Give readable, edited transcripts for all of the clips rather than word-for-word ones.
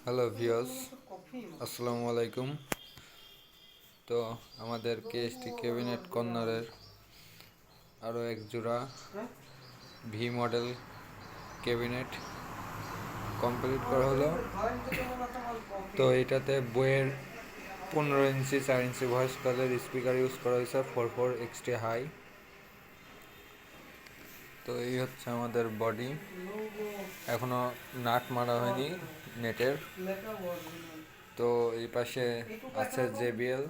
Hello viewers, আসসালামু আলাইকুম। তো আমাদের কেএসটি ক্যাবিনেট কর্নারের আরও এক জোড়া ভি মডেল ক্যাবিনেট কমপ্লিট করা হলো। তো এটাতে বইয়ের 15 ইঞ্চি 4 ইঞ্চি ভয়েস কলের স্পিকার ইউজ করা হয়েছে 44XT হাই। তো এই হচ্ছে আমাদের বডি, এখনো নাট মারা হয়নি নেটের। তো এই পাশে আছে JBL।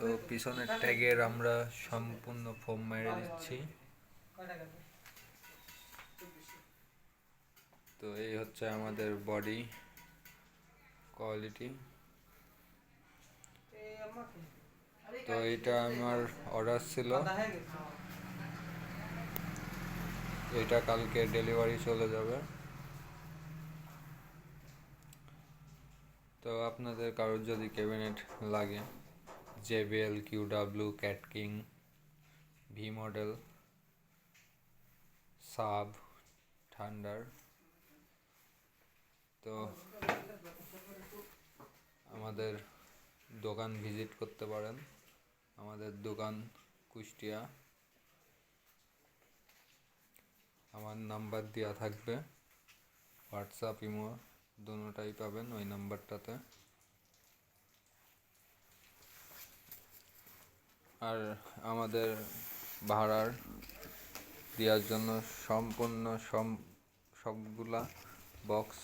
তো পিছনের ট্যাগের আমরা সম্পূর্ণ ফোম মেরে দিচ্ছি। তো এই হচ্ছে আমাদের বডি কোয়ালিটি। তো এটা আমার অর্ডার ছিল, এটা কালকে ডেলিভারি চলে যাবে। তো আপনাদের কারোর যদি ক্যাবিনেট লাগে, JBL, QW, cat king, V model, sub, thunder, তো আমাদের দোকান ভিজিট করতে পারেন। আমাদের দোকান কুষ্টিয়া। আমার নাম্বার দেওয়া থাকবে, হোয়াটসঅ্যাপ, ইমো দুটোটাই পাবেন ওই নাম্বারটাতে। আর আমাদের ভাড়ার দেওয়ার জন্য সম্পূর্ণ সবগুলা বক্স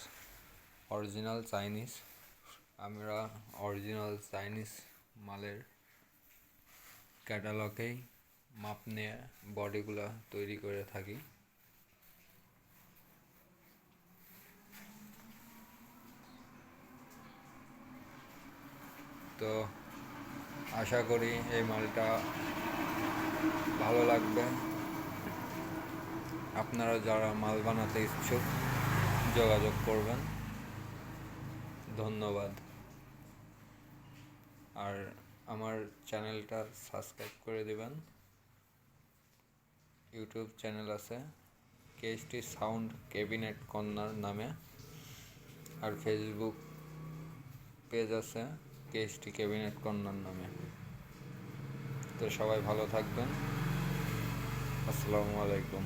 অরিজিনাল চাইনিজ। আমরা অরিজিনাল চাইনিজ মালের ক্যাটালগেই মাপ নিয়ে বডিগুলা তৈরি করে থাকি। তো আশা করি এই মালটা ভালো লাগবে। আপনারা যারা মাল বানাতে ইচ্ছুক যোগাযোগ করবেন। ধন্যবাদ। আর আমার চ্যানেলটা সাবস্ক্রাইব করে দেবেন। ইউটিউব চ্যানেল আছে কেএসটি সাউন্ড ক্যাবিনেট কর্নার নামে, আর ফেসবুক পেজ আছে কেএসটি ক্যাবিনেট কর্নার নামে। তো সবাই ভালো থাকবেন। আসসালামু আলাইকুম।